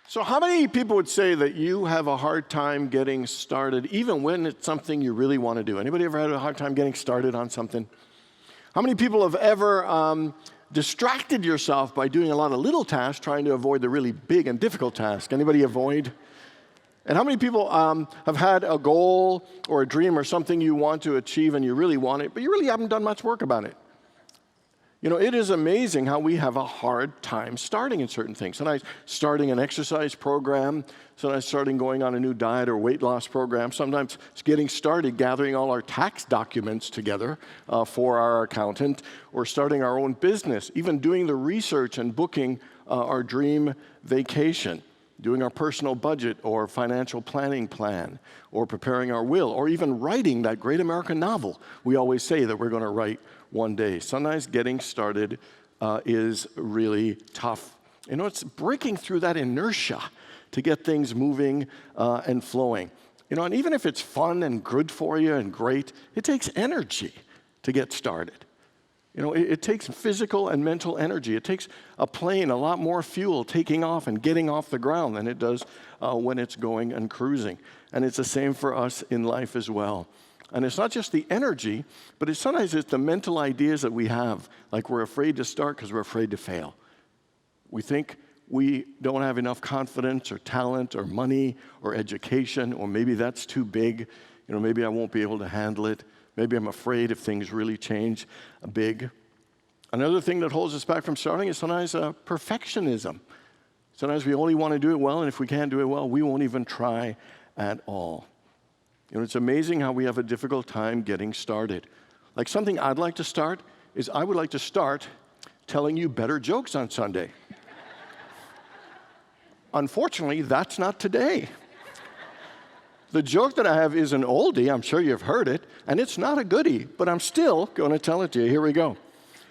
So how many people would say that you have a hard time getting started, even when it's something you really want to do? Anybody ever had a hard time getting started on something? How many people have ever distracted yourself by doing a lot of little tasks, trying to avoid the really big and difficult task? Anybody avoid? And how many people have had a goal or a dream or something you want to achieve and you really want it, but you really haven't done much work about it? You know, it is amazing how we have a hard time starting in certain things. Sometimes starting an exercise program, sometimes starting going on a new diet or weight loss program, sometimes it's getting started gathering all our tax documents together for our accountant, or starting our own business, even doing the research and booking our dream vacation, doing our personal budget or financial planning plan, or preparing our will, or even writing that great American novel we always say that we're going to write one day. Sometimes getting started is really tough. You know, it's breaking through that inertia to get things moving and flowing. You know, and even if it's fun and good for you and great, it takes energy to get started. You know, it takes physical and mental energy. It takes a plane a lot more fuel taking off and getting off the ground than it does when it's going and cruising. And it's the same for us in life as well. And it's not just the energy, but sometimes it's the mental ideas that we have. Like we're afraid to start because we're afraid to fail. We think we don't have enough confidence or talent or money or education, or maybe that's too big. You know, maybe I won't be able to handle it. Maybe I'm afraid if things really change big. Another thing that holds us back from starting is sometimes perfectionism. Sometimes we only want to do it well, and if we can't do it well, we won't even try at all. You know, it's amazing how we have a difficult time getting started. Like something I'd like to start is I would like to start telling you better jokes on Sunday. Unfortunately, that's not today. The joke that I have is an oldie, I'm sure you've heard it, and it's not a goodie, but I'm still going to tell it to you. Here we go.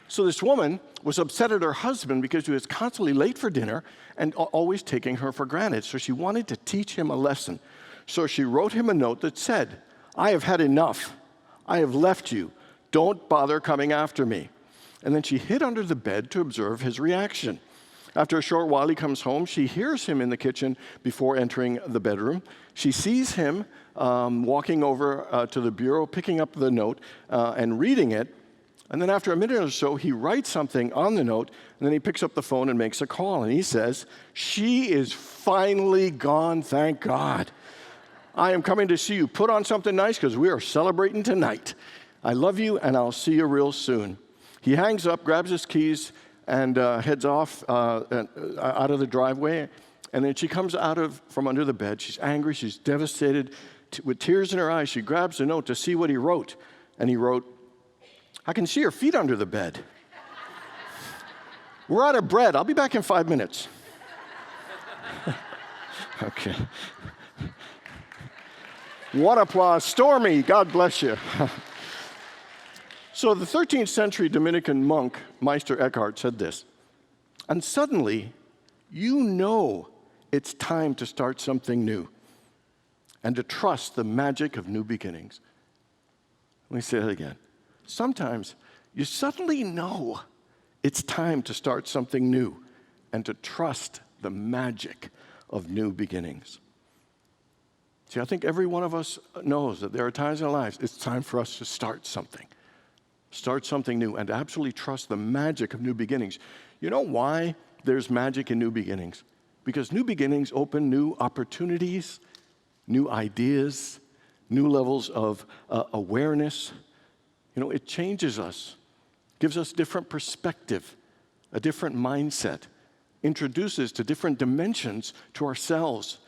So this woman was upset at her husband because he was constantly late for dinner and always taking her for granted. So she wanted to teach him a lesson. So she wrote him a note that said, "I have had enough. I have left you. Don't bother coming after me." And then she hid under the bed to observe his reaction. After a short while, he comes home. She hears him in the kitchen before entering the bedroom. She sees him walking over to the bureau, picking up the note and reading it. And then after a minute or so, he writes something on the note, and then he picks up the phone and makes a call. And he says, "She is finally gone, thank God. I am coming to see you. Put on something nice because we are celebrating tonight. I love you, and I'll see you real soon." He hangs up, grabs his keys, and heads off out of the driveway. And then she comes from under the bed. She's angry. She's devastated. With tears in her eyes, she grabs the note to see what he wrote. And he wrote, "I can see your feet under the bed. We're out of bread. I'll be back in 5 minutes." Okay. One applause. Stormy, God bless you. So the 13th century Dominican monk, Meister Eckhart, said this, "And suddenly, you know it's time to start something new and to trust the magic of new beginnings." Let me say that again. Sometimes you suddenly know it's time to start something new and to trust the magic of new beginnings. See, I think every one of us knows that there are times in our lives it's time for us to start something new, and to absolutely trust the magic of new beginnings. You know why there's magic in new beginnings? Because new beginnings open new opportunities, new ideas, new levels of awareness. You know, it changes us, gives us different perspective, a different mindset, introduces to different dimensions to ourselves,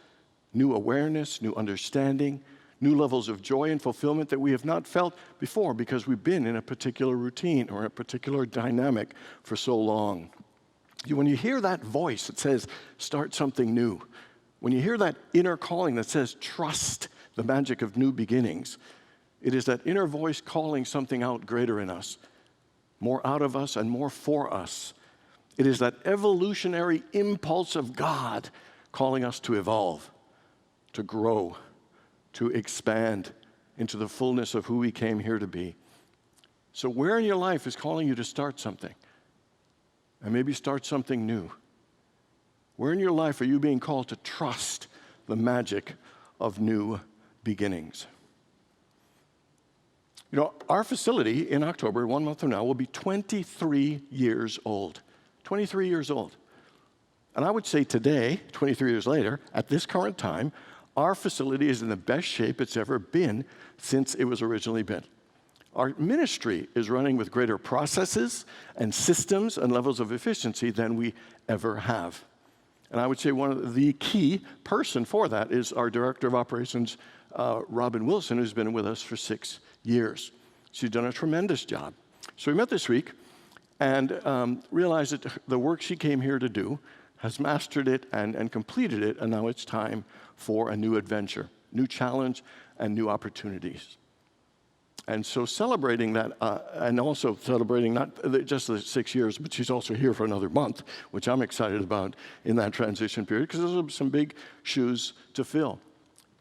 new awareness, new understanding, new levels of joy and fulfillment that we have not felt before because we've been in a particular routine or a particular dynamic for so long. When you hear that voice that says, start something new, when you hear that inner calling that says, trust the magic of new beginnings, it is that inner voice calling something out greater in us, more out of us and more for us. It is that evolutionary impulse of God calling us to evolve, to grow, to expand into the fullness of who we came here to be. So where in your life is calling you to start something? And maybe start something new. Where in your life are you being called to trust the magic of new beginnings? You know, our facility in October, 1 month from now, will be 23 years old. 23 years old. And I would say today, 23 years later, at this current time, our facility is in the best shape it's ever been since it was originally built. Our ministry is running with greater processes and systems and levels of efficiency than we ever have. And I would say one of the key person for that is our Director of Operations, Robin Wilson, who's been with us for 6 years. She's done a tremendous job. So we met this week and realized that the work she came here to do has mastered it and completed it, and now it's time for a new adventure, new challenge, and new opportunities. And so celebrating that, and also celebrating not just the 6 years, but she's also here for another month, which I'm excited about in that transition period, because those are some big shoes to fill.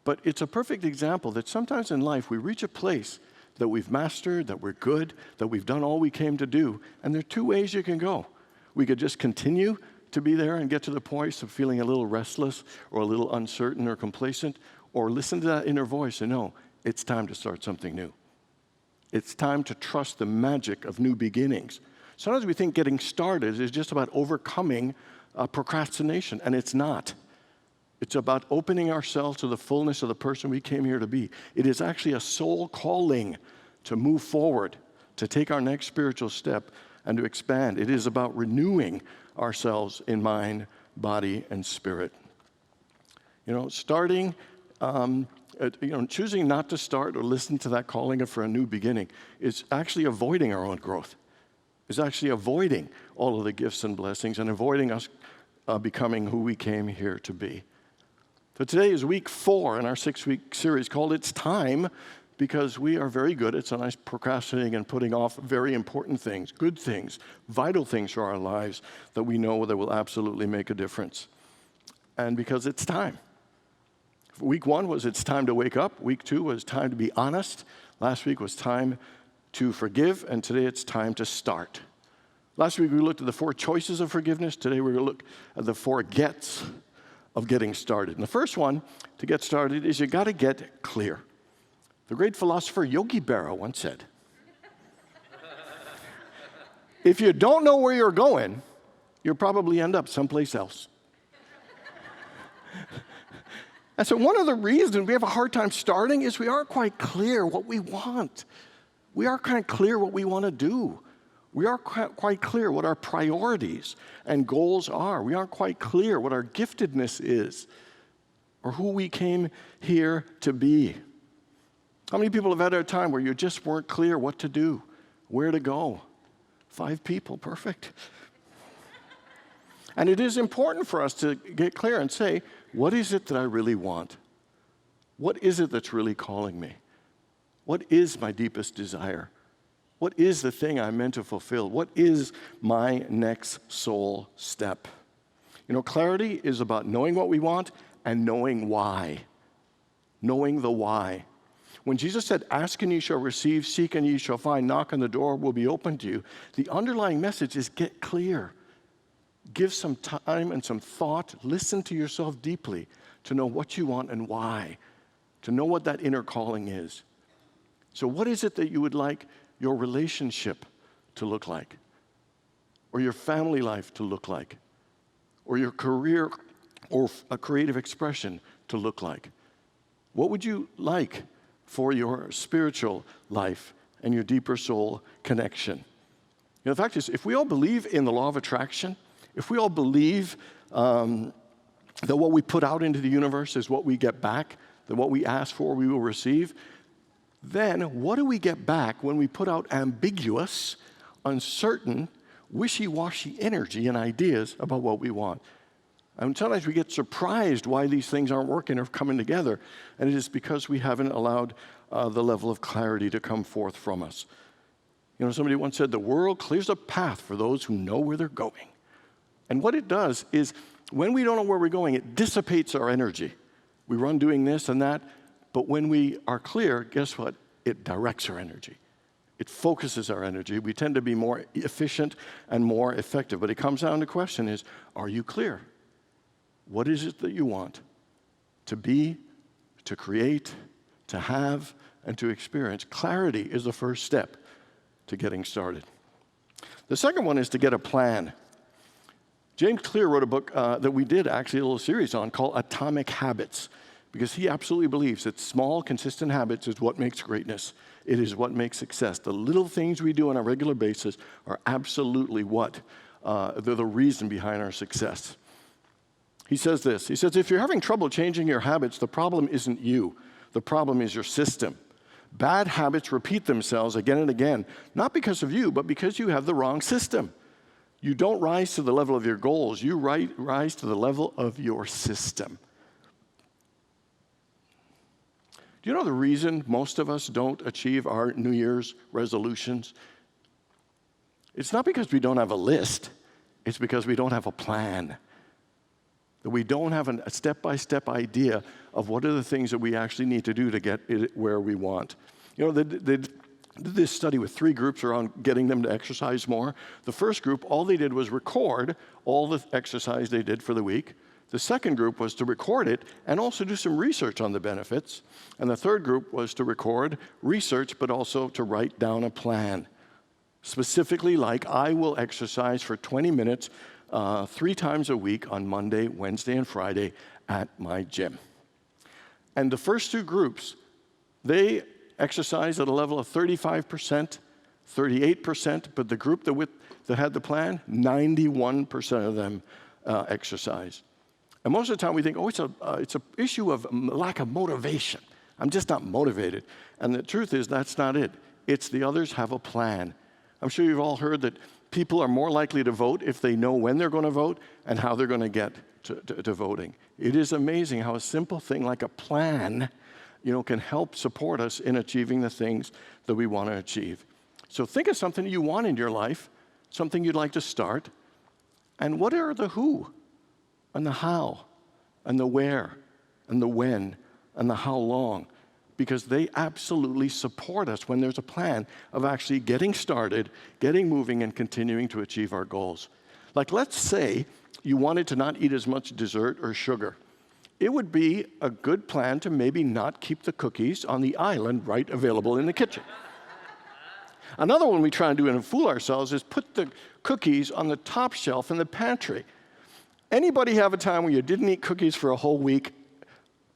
But it's a perfect example that sometimes in life we reach a place that we've mastered, that we're good, that we've done all we came to do, and there are two ways you can go. We could just continue to be there and get to the point of feeling a little restless or a little uncertain or complacent, or listen to that inner voice and know it's time to start something new. It's time to trust the magic of new beginnings. Sometimes we think getting started is just about overcoming procrastination, and it's not. It's about opening ourselves to the fullness of the person we came here to be. It is actually a soul calling to move forward, to take our next spiritual step, and to expand. It is about renewing ourselves in mind, body, and spirit. You know, choosing not to start or listen to that calling for a new beginning is actually avoiding our own growth. It's actually avoiding all of the gifts and blessings and avoiding us becoming who we came here to be. So today is week 4 in our 6-week series called It's Time, because we are very good at sometimes procrastinating and putting off very important things, good things, vital things for our lives that we know that will absolutely make a difference. And because it's time. Week 1 was it's time to wake up. Week 2 was time to be honest. Last week was time to forgive. And today it's time to start. Last week we looked at the 4 choices of forgiveness. Today we're going to look at the 4 gets of getting started. And the first one to get started is you got to get clear. The great philosopher Yogi Berra once said, if you don't know where you're going, you'll probably end up someplace else. And so one of the reasons we have a hard time starting is we aren't quite clear what we want. We aren't quite clear what we want to do. We aren't quite clear what our priorities and goals are. We aren't quite clear what our giftedness is or who we came here to be. How many people have had a time where you just weren't clear what to do, where to go? 5 people, perfect. And it is important for us to get clear and say, what is it that I really want? What is it that's really calling me? What is my deepest desire? What is the thing I'm meant to fulfill? What is my next soul step? You know, clarity is about knowing what we want and knowing why. Knowing the why. When Jesus said, ask and ye shall receive, seek and ye shall find, knock and the door will be opened to you, the underlying message is get clear. Give some time and some thought. Listen to yourself deeply to know what you want and why, to know what that inner calling is. So what is it that you would like your relationship to look like, or your family life to look like, or your career or a creative expression to look like? What would you like for your spiritual life and your deeper soul connection? You know, the fact is, if we all believe in the law of attraction, if we all believe that what we put out into the universe is what we get back, that what we ask for we will receive, then what do we get back when we put out ambiguous, uncertain, wishy-washy energy and ideas about what we want? And sometimes we get surprised why these things aren't working or coming together, and it is because we haven't allowed the level of clarity to come forth from us. You know, somebody once said, the world clears a path for those who know where they're going. And what it does is, when we don't know where we're going, it dissipates our energy. We run doing this and that, but when we are clear, guess what? It directs our energy. It focuses our energy. We tend to be more efficient and more effective. But it comes down to the question is, are you clear? What is it that you want to be, to create, to have, and to experience? Clarity is the first step to getting started. The second one is to get a plan. James Clear wrote a book that we did actually a little series on called Atomic Habits, because he absolutely believes that small, consistent habits is what makes greatness. It is what makes success. The little things we do on a regular basis are absolutely what they're the reason behind our success. He says this. He says, if you're having trouble changing your habits, the problem isn't you. The problem is your system. Bad habits repeat themselves again and again, not because of you, but because you have the wrong system. You don't rise to the level of your goals. You rise to the level of your system. Do you know the reason most of us don't achieve our New Year's resolutions? It's not because we don't have a list. It's because we don't have a plan. That we don't have a step-by-step idea of what are the things that we actually need to do to get it where we want. You know, they did this study with 3 groups around getting them to exercise more. The first group, all they did was record all the exercise they did for the week. The second group was to record it and also do some research on the benefits. And the third group was to record, research, but also to write down a plan. Specifically, like, I will exercise for 20 minutes 3 times a week on Monday, Wednesday, and Friday at my gym. And the first 2 groups, they exercised at a level of 35%, 38%, but the group that had the plan, 91% of them exercised. And most of the time we think, oh, it's an issue of lack of motivation. I'm just not motivated. And the truth is, that's not it. It's the others have a plan. I'm sure you've all heard that people are more likely to vote if they know when they're going to vote and how they're going to get to voting. It is amazing how a simple thing like a plan, can help support us in achieving the things that we want to achieve. So think of something you want in your life, something you'd like to start, and what are the who, and the how, and the where, and the when, and the how long, because they absolutely support us when there's a plan of actually getting started, getting moving, and continuing to achieve our goals. Like, let's say you wanted to not eat as much dessert or sugar. It would be a good plan to maybe not keep the cookies on the island right available in the kitchen. Another one we try and do and fool ourselves is put the cookies on the top shelf in the pantry. Anybody have a time where you didn't eat cookies for a whole week,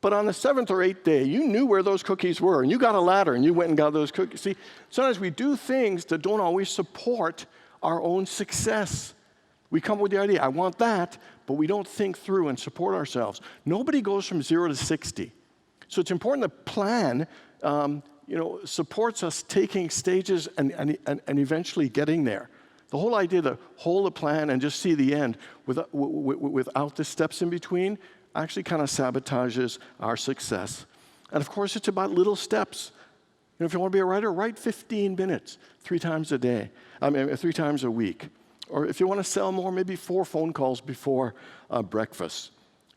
but on the 7th or 8th day, you knew where those cookies were, and you got a ladder, and you went and got those cookies? See, sometimes we do things that don't always support our own success. We come with the idea, I want that, but we don't think through and support ourselves. Nobody goes from 0 to 60. So it's important that plan, supports us taking stages and eventually getting there. The whole idea to hold a plan and just see the end without the steps in between actually kind of sabotages our success. And of course, it's about little steps. If you want to be a writer, write 15 minutes 3 times a day. 3 times a week. Or if you want to sell more, maybe 4 phone calls before breakfast.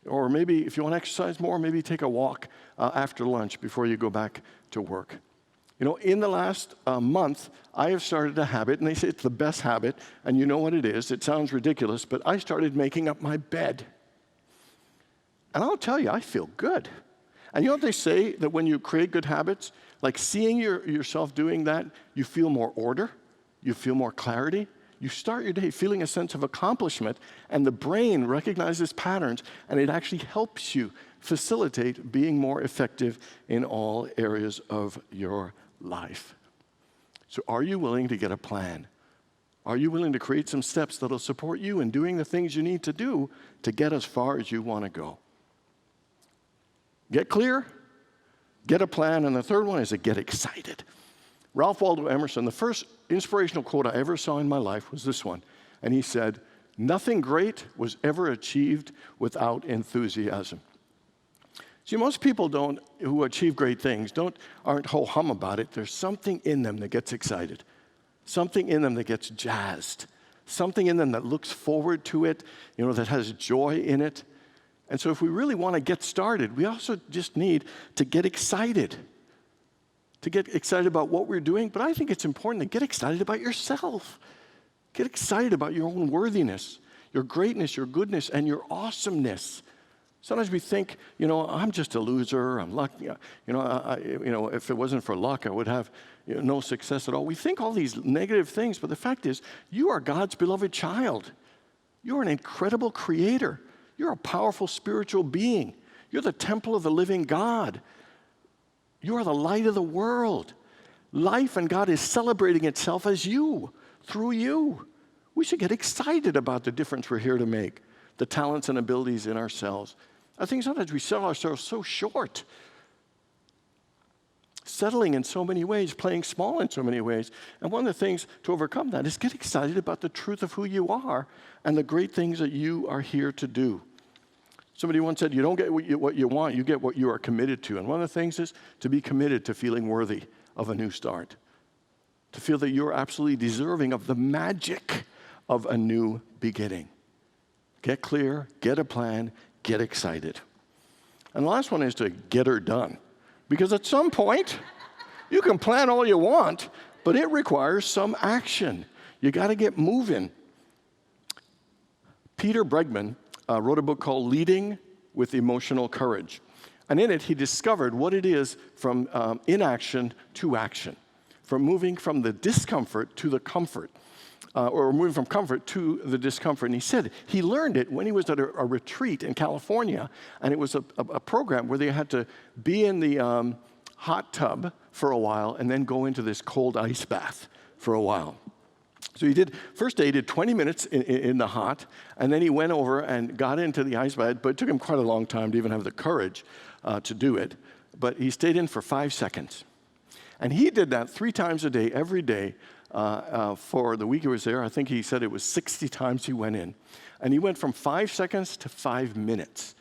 Or maybe if you want to exercise more, maybe take a walk after lunch before you go back to work. In the last month, I have started a habit, and they say it's the best habit, and you know what it is. It sounds ridiculous, but I started making up my bed. And I'll tell you, I feel good. And you know what they say, that when you create good habits, like seeing yourself doing that, you feel more order, you feel more clarity. You start your day feeling a sense of accomplishment, and the brain recognizes patterns, and it actually helps you facilitate being more effective in all areas of your life. So are you willing to get a plan? Are you willing to create some steps that'll support you in doing the things you need to do to get as far as you want to go? Get clear, get a plan, and the third one is to get excited. Ralph Waldo Emerson, the first inspirational quote I ever saw in my life was this one. And he said, "Nothing great was ever achieved without enthusiasm." See, most people who achieve great things aren't ho-hum about it. There's something in them that gets excited, something in them that gets jazzed, something in them that looks forward to it, that has joy in it. And so if we really want to get started, we also just need to get excited. To get excited about what we're doing, but I think it's important to get excited about yourself. Get excited about your own worthiness, your greatness, your goodness, and your awesomeness. Sometimes we think, I'm just a loser. I'm lucky. If it wasn't for luck, I would have no success at all. We think all these negative things, but the fact is, you are God's beloved child. You're an incredible creator. You're a powerful spiritual being. You're the temple of the living God. You are the light of the world. Life and God is celebrating itself as you, through you. We should get excited about the difference we're here to make, the talents and abilities in ourselves. I think sometimes we sell ourselves so short, settling in so many ways, playing small in so many ways. And one of the things to overcome that is get excited about the truth of who you are and the great things that you are here to do. Somebody once said, you don't get what you want, you get what you are committed to. And one of the things is to be committed to feeling worthy of a new start, to feel that you're absolutely deserving of the magic of a new beginning. Get clear, get a plan, get excited. And the last one is to get her done. Because at some point, you can plan all you want, but it requires some action. You got to get moving. Peter Bregman wrote a book called Leading with Emotional Courage. And in it, he discovered what it is from inaction to action, from moving from the discomfort to the comfort, or moving from comfort to the discomfort. And he said he learned it when he was at a retreat in California, and it was a program where they had to be in the hot tub for a while and then go into this cold ice bath for a while. So first day he did 20 minutes in the hot, and then he went over and got into the ice bath, but it took him quite a long time to even have the courage to do it. But he stayed in for 5 seconds. And he did that 3 times a day, every day, for the week he was there. I think he said it was 60 times he went in. And he went from 5 seconds to 5 minutes.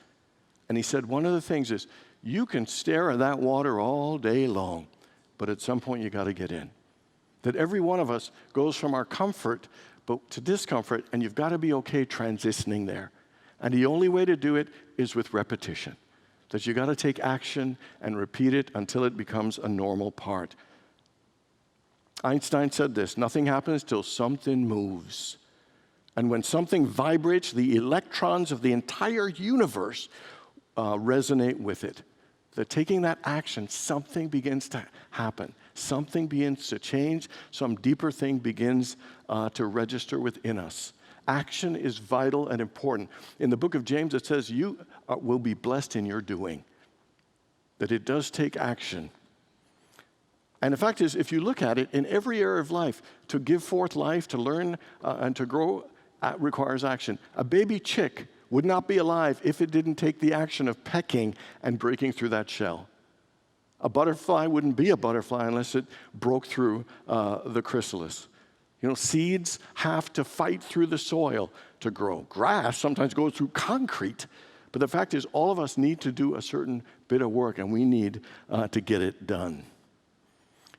And he said one of the things is, you can stare at that water all day long, but at some point you got to get in. That every one of us goes from our comfort to discomfort, and you've got to be okay transitioning there. And the only way to do it is with repetition. That you got to take action and repeat it until it becomes a normal part. Einstein said this, nothing happens till something moves. And when something vibrates, the electrons of the entire universe resonate with it. That taking that action, something begins to happen. Something begins to change. Some deeper thing begins to register within us. Action is vital and important. In the book of James, it says you will be blessed in your doing. That it does take action. And the fact is, if you look at it, in every area of life, to give forth life, to learn and to grow requires action. A baby chick would not be alive if it didn't take the action of pecking and breaking through that shell. A butterfly wouldn't be a butterfly unless it broke through the chrysalis. Seeds have to fight through the soil to grow. Grass sometimes goes through concrete. But the fact is, all of us need to do a certain bit of work, and we need to get it done.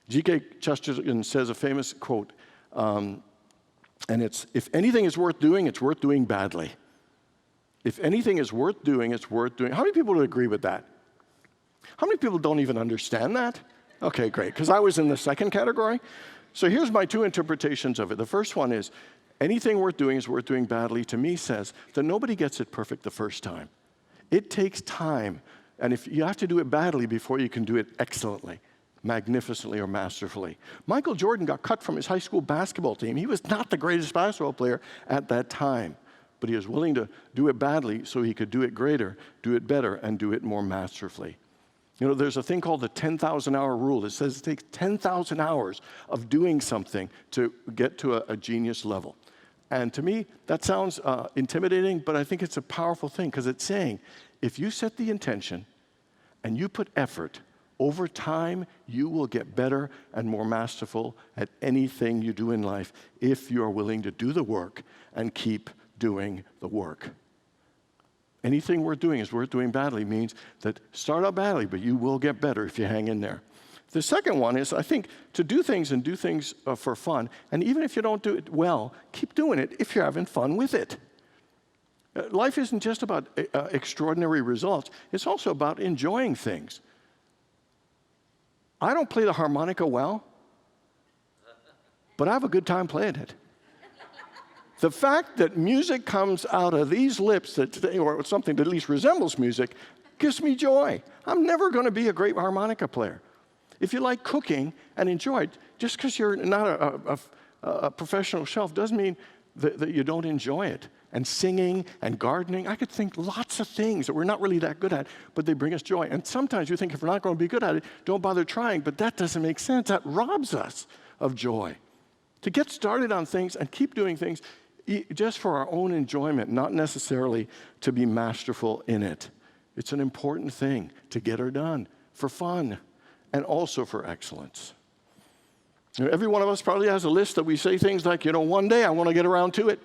G.K. Chesterton says a famous quote, and it's, if anything is worth doing, it's worth doing badly. If anything is worth doing, it's worth doing. How many people would agree with that? How many people don't even understand that? Okay, great, because I was in the second category. So here's my 2 interpretations of it. The first one is, anything worth doing is worth doing badly, to me says that nobody gets it perfect the first time. It takes time, and if you have to do it badly before you can do it excellently, magnificently, or masterfully. Michael Jordan got cut from his high school basketball team. He was not the greatest basketball player at that time, but he was willing to do it badly so he could do it greater, do it better, and do it more masterfully. There's a thing called the 10,000-hour rule. It says it takes 10,000 hours of doing something to get to a genius level. And to me, that sounds intimidating, but I think it's a powerful thing because it's saying, if you set the intention and you put effort, over time, you will get better and more masterful at anything you do in life if you are willing to do the work and keep doing the work. Anything worth doing is worth doing badly means that start out badly, but you will get better if you hang in there. The second one is, I think, to do things and do things for fun. And even if you don't do it well, keep doing it if you're having fun with it. Life isn't just about extraordinary results. It's also about enjoying things. I don't play the harmonica well, but I have a good time playing it. the fact that music comes out of these lips, or something that at least resembles music, gives me joy. I'm never going to be a great harmonica player. If you like cooking and enjoy it, just because you're not a professional chef doesn't mean that you don't enjoy it. And singing and gardening, I could think lots of things that we're not really that good at, but they bring us joy. And sometimes you think if we're not going to be good at it, don't bother trying, but that doesn't make sense. That robs us of joy. To get started on things and keep doing things just for our own enjoyment, not necessarily to be masterful in it. It's an important thing to get her done for fun and also for excellence. Every one of us probably has a list that we say things like, one day I want to get around to it.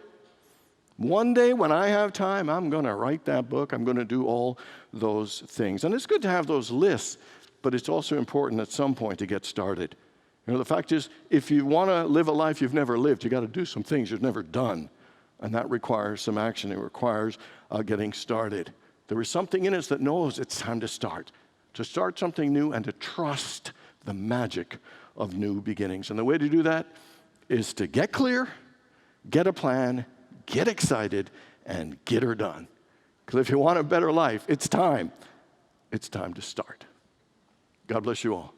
One day when I have time, I'm going to write that book. I'm going to do all those things. And it's good to have those lists, but it's also important at some point to get started. The fact is, if you want to live a life you've never lived, you got to do some things you've never done. And that requires some action. It requires getting started. There is something in us that knows it's time to start something new and to trust the magic of new beginnings. And the way to do that is to get clear, get a plan, get excited, and get her done. Because if you want a better life, it's time. It's time to start. God bless you all.